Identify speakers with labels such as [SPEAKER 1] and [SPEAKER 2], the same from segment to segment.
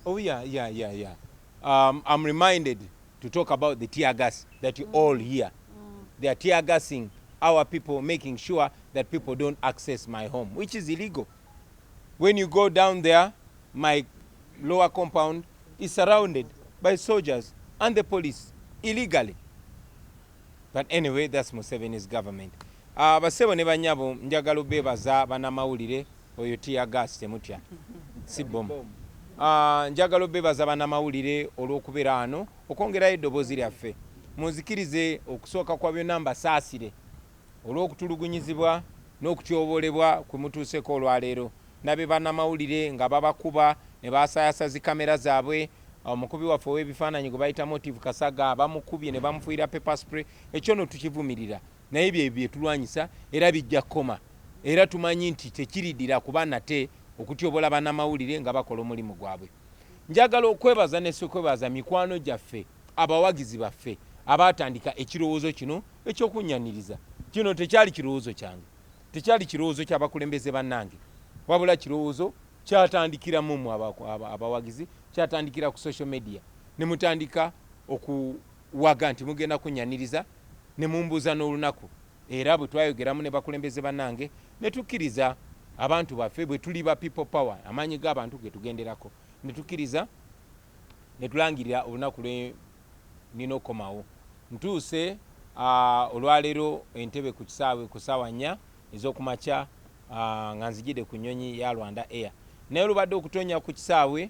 [SPEAKER 1] Oh yeah. I'm reminded to talk about the tear gas that you all hear. They are tear gassing our people, making sure that people don't access my home, which is illegal. When you go down there, my lower compound is surrounded by soldiers and the police illegally. But anyway, that's Museveni's government. Basebo ne banyabo njagala bebaza banamawulire oyo tear gas temutya. Si bomu. Njagala bebaza banamawulire olw'okubeera ano okwongerayo eddoboozi lyaffe. Munzikirize okusooka kwa byonna mbasaasire olw'okutulugunyizibwa n'okutyoboolebwa kwe mutuuseko olwaleero. Nabe bannamawulire nga babakuba ne baasayasa zi kamera zaabwe. Omukubi waffe ow'ebifaananyi gwe bayita Motive Kasaga bamukubye ne bamufuuyira pepper spray. Ekyo no tukivumirira naye bye tulwanyisa era bijja koma era tumanyi nti tekiriddira kuba nate okutyobola bannamawulire nga bakola omulimu gwabwe. Njagala okwebaza ne sokwebaza mikwano gyaffe abawagizi baffe abaatandika ekirowoozo kino ekyokunnyaniriza. Kino tekyali kirowoozo kyange, tekyali kirowoozo ky'abakulembeze bannange, wabula kirowoozo kyatandikira mu abawagizi, kyatandikira ku social media ne mutandika okuwaga nti mugenda kunnyaniriza ne mumbuuza n'olunaku. Era bwe twayogeramu ne bakulembeze bannange ne tukkiriza abantu baffe bwe tuli ba people power, amaanyi g'abantu ge tugenderako, ne tukkiriza ne tulangirira olunaku lwe nina okomawo. Ntuuse olwaleero Entebbe ku kisaawe ku ssaawa 4 ez'okumakya nga nzijidde ku nyonyi ya Rwanda Air. Naye olubadde okutonya ku kisaawe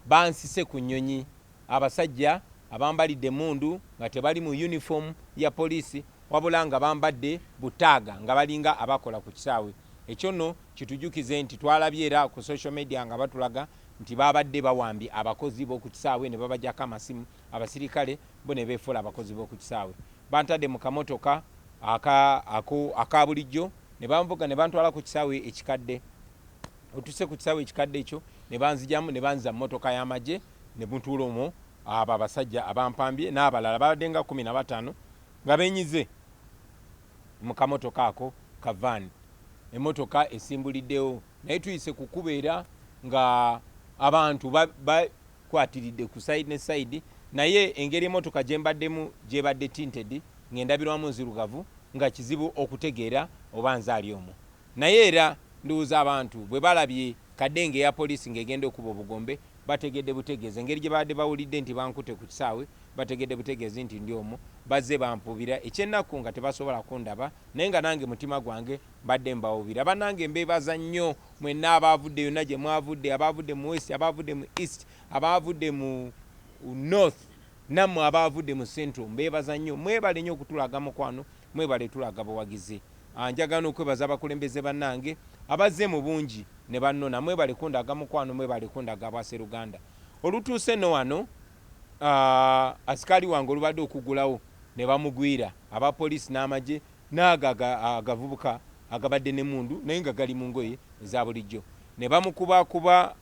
[SPEAKER 1] bansise ku nyonyi abasajja abambalidde mundu nga tebali mu uniform ya poliisi wabula nga bambadde butaaga nga balinga abakola ku kisaawe. Ekyo nno kitujukize nti twalabye era ku social media nga batulaga nti babadde bawambi abakozi b'oku kisaawe ne babajjako amasimu, abasirikale bo ne beefuula abakozi b'oku kisaawe. Bantadde mu kamotoka aka bulijjo ne banvuga ne bantwala ku kisaawe ekikadde. Otuse ku kisaawe ekikadde ekyo ne banzijamu ne banza mmotoka y'amagye ne mutuula omwo abo abasajja abampambye n'abalala babadde nga 15 nga benyize mu kamotoka ako ka van. Emmotoka esimbuliddewo naye tuyise kukubeera nga abantu bakwatiridde ku side ne side, naye engeri emmotoka gyembaddemu gyebadde tinted ng'endabirwamu nzirugavu nga kizibu okutegeera oba nze ali omwo. Naye era ndowooza abantu bwe balabye kadenge ya poliisi ng'egenda okuba obugombe bategedde butegeeze engeri gye babadde bawulidde nti bankute ku kisaawe, bategedde butegeeze nti ndi omwo, bazze bampubira ekyennaku nga tebasobola kundaba naye nga nange mutima gwange badde mbawubira. Bannange mbeebaza nnyo mwenna abaavudde yonna gye mwavudde, abaavudde mu west, abaavudde mu east, abaavudde mu north, nammwe abaavudde mu central, mbeebaza nnyo. Mwebale nnyo okutulaga mukwano, mwebale tulaga buwagizi. Njagala n'okwebaza abakulembeze bannange abazze mu bungi ne bannona, mwebale kundaga mukwano, mwebale kundaga Bwaseruganda. Olutuuse no wano asikali wange olubadde okugulawo ne bamugwira abapoliisi n'amagye n'agavubuka agabadde n'emundu naye nga gali mu ngoye eza bulijjo ne bamukubakuba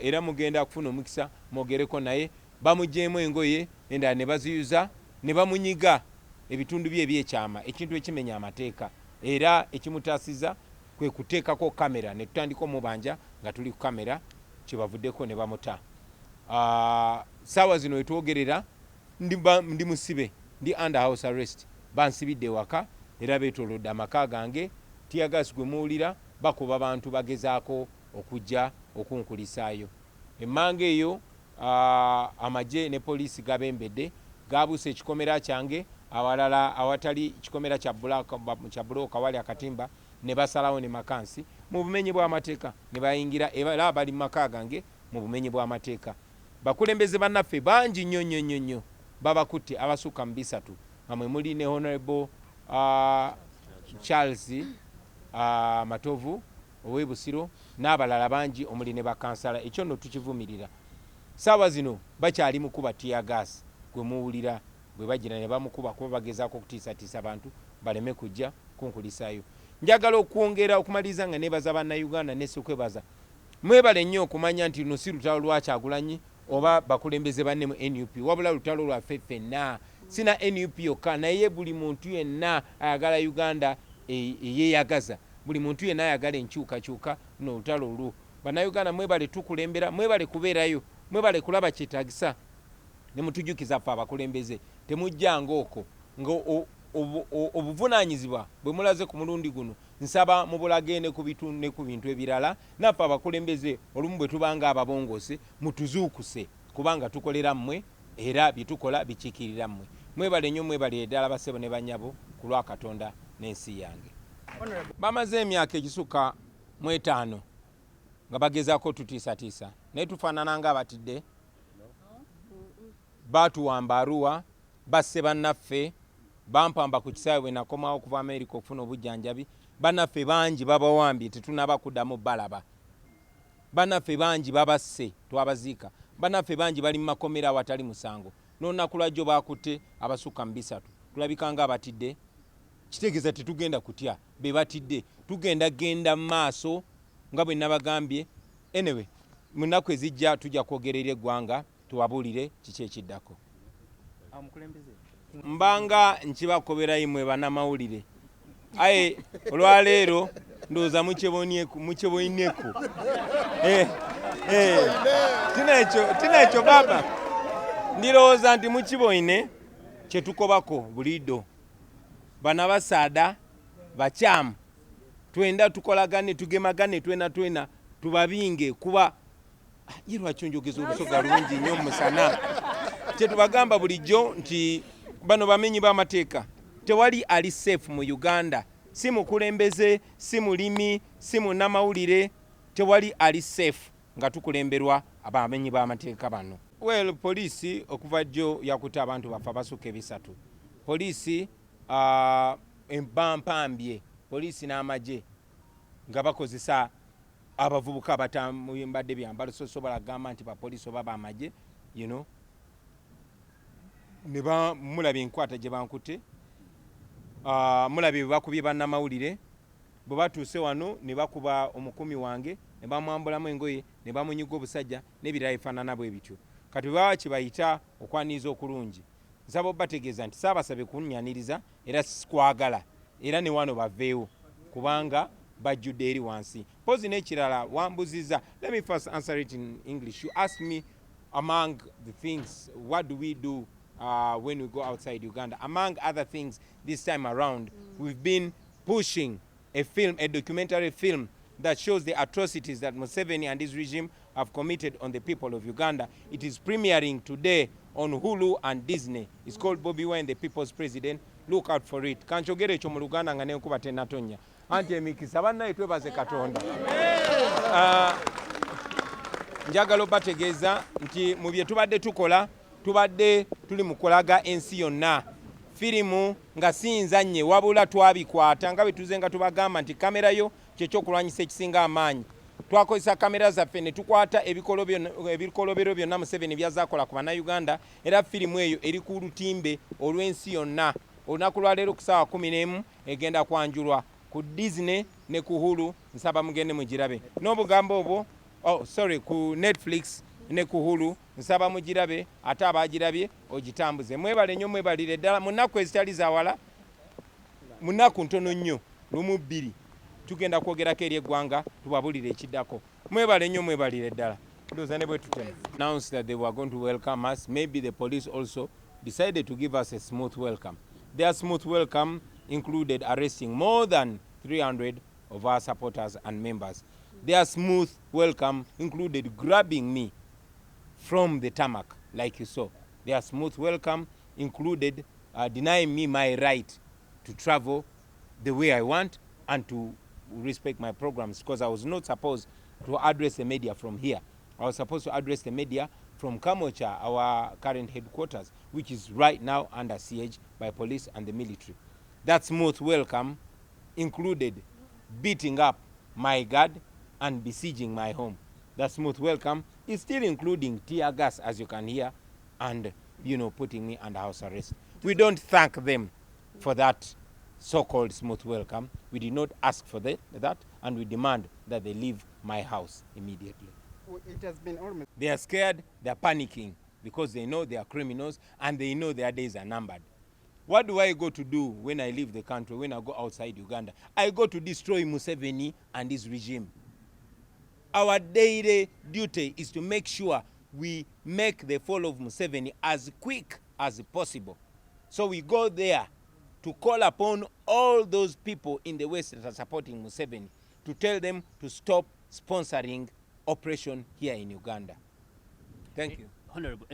[SPEAKER 1] era mugenda kufuna omukisa mwogereko naye, bamugyemu engoye endala ne baziyuza ne bamunyiga ebitundu bye ebyekyama, ekintu ekimenya amateeka era ekimutaasiza kwe kuteekako kamera ne tutandika omubanja nga tuli ku kamera kyebavuddeko ne bamuta. Saawa zino wetwogerera ndi musibe, ndi under house arrest, bansibidde waka era beetolodde amaka gange. Tiyagas gwe muwulira bakuba abantu bagezaako okujja okunkulisaayo. Emmanga eyo amagye ne poliisi gabembedde gabuuse ekikomera kyange, awalala awatali kikomera kya bulooka wali akatimba ne basalawo ne makansi mu bumenyi bw'amateeka ne bayingira era bali mu maka gange mu bumenyi bw'amateeka. Bakulembeze bannaffe bangi nnyo babakutte abasukka mu 3 nga mwe muli ne Honorable Charles Matovu ow'Ebusiro n'abalala bangi omuli ne bakansala. Ekyo nno tukivumirira. Saawa zino bakyali mu kuba tear gas gwe muwulira bwe bagira ne bamukuba kuba bagezaako okutiisatiisa abantu baleme kujja kunkulisaayo. Njagala okwongera okumaliriza nga nebaza bannayuganda nesokwebaza. Mwebale nnyo okumanya nti luno si lutalo lwa Kyagulanyi oba bakulembeze banne mu NUP, wabula lutalo lwaffe ffenna. Sina NUP yokka naye buli muntu yenna ayagala Uganda eyeeyagaza, buli muntu yenna ayagala enkyukakyuka no lutalo olwo. Bannayuganda mwebale tukulembera, mwebale kubeerayo mwebale kulaba kyetaagisa ne mutujukiza ffe abakulembeze temujjanga okwo obuvunaanyizibwa bwe mulaze ku mulundi guno nsaba mubulagende ku bitundu ne ku bintu ebirala naffe abakulembeze olumu bwe tubanga ababongose mutuzuukuse kubanga tukolera mmwe era byetukola bikiikirira mmwe. Mwebale nnyo mwebale eddala basebo ne banyabo ku lwa Katonda n'ensi yange. Bamaze emyaka egisukka mu 5 nga bagezaako tutiisatiisa naye tufaanana nga abatidde. Baatuwamba Arua, basse bannaffe, bampamba ku kisaawe bwe nakomawo okuva Amerika okufuna obujjanjabi. Bannaffe bangi babawambye tetunaba kuddamu balaba. Bannaffe bangi babasse twabaziika. Bannaffe bangi bali mu makomera awatali musango. N'olunaku lwajjo baakutte abasukka mu 3. Tulabika nga abatidde. Kitegeeza tetugenda kutya be batidde, tugenda genda mu maaso nga bwe nabagambye. Anyway, mu nnaku ezijja tujja kwogerera eggwanga tuwabuulire kiki ekiddako. Mbanga nkibakoberayo mmwe bannamawulire. Aye olwaleero ndowooza mukyebonyeku. Tina ekyo baba ndirowooza nti mukiboine kyetukobako bulido. Bana basaada bakyamu twenda tukolagane tugemagane twena tubabinge kuba lwaki njogeza olusoga lungi nnyo musana. Kyetubagamba bulijjo nti bano bamenyi b'amateeka tewali ali safe mu Uganda. Si mukulembeze, si mulimi, si munnamawulire, tewali ali safe nga tukulemberwa abamenyi b'amateeka bano. Well, poliisi okuva jjo yakutte abantu baffe abasukka 3. Poliisi empampambye, poliisi n'amagye nga bakozesa abavubuka abatambadde byambalo sosobola kugamba nti bapoliisi oba bamagye, ne bamulabye enkwata gye bankutte. Mulabye bwe bakubye bannamawulire, bwe batuuse wano ne bakuba omukumi wange ne bamwambulamu engoye ne bamunyiga obusajja n'ebirala ebifaanana bwe bityo. Kati baba kibayita okwaniriza okulungi. Nsaba obategeeza nti saabasabye kunnyaniriza era sikwagala era ne wano baveewo kubanga bajjudde eri wansi. Pozi n'ekirala wambuzizza. Let me first answer it in English. You asked me among the things, what do we do when we go outside Uganda? Among other things, this time around, we've been pushing a film, a documentary film that shows the atrocities that Museveni and his regime have committed on the people of Uganda. It is premiering today on Hulu and Disney. It's called Bobi Wine, the People's President. Look out for it. Kanchogere ekyo mu Luganda nga n'enkuba tennatonya. Anti emikisa bannaye twebaze Katonda. Njagala obategeeza nti mu bye tubadde tukola, tubadde tuli mu kulaga ensi yonna. Firimu nga sinzanye wabula twabikwata nga bwe tuze nga tubagamba nti kamera yo kyekyokulwanyisa ekisinga amaanyi. Twakozesa kamera zaffe ne tukwata ebikolobero byonna Museveni byazaakola ku bannayuganda era firimu eyo eri ku lutimbe olw'ensi yonna. Olunaku lwaleero ku ssaawa 11 egenda kwanjulwa ku Disney ne ku Hulu. Nsaba mugende mugirabe n'obugambo obwo ku Netflix ne ku Hulu. Nsaba mugirabe ate abagirabye ogitambuze. Mwebale nnyo mwebalire ddala mu nnaku ezitali zawala, mu nnaku ntono nnyo lumu 2 tugenda kwogerako eri eggwanga tubabulire ekiddako. Mwebale nnyo mwebalire ddala. Ndowooza ne bwe tutema. Announced that they were going to welcome us. Maybe the police also decided to give us a smooth welcome. Their smooth welcome included arresting more than 300 of our supporters and members. Their smooth welcome included grabbing me from the tarmac, like you saw. Their smooth welcome included denying me my right to travel the way I want and to respect my programs, because I was not supposed to address the media from here. I was supposed to address the media from Kamocha, our current headquarters, which is right now under siege by police and the military. That smooth welcome included beating up my guard and besieging my home. That smooth welcome is still including tear gas, as you can hear, and, putting me under house arrest. We don't thank them for that so-called smooth welcome. We did not ask for that, and we demand that they leave my house immediately.
[SPEAKER 2] It has been almost...
[SPEAKER 1] They are scared, they are panicking, because they know they are criminals and they know their days are numbered. What do I go to do when I leave the country, when I go outside Uganda? I go to destroy Museveni and his regime. Our daily duty is to make sure we make the fall of Museveni as quick as possible. So we go there to call upon all those people in the West that are supporting Museveni to tell them to stop sponsoring oppression here in Uganda. Thank you.
[SPEAKER 2] Honorable.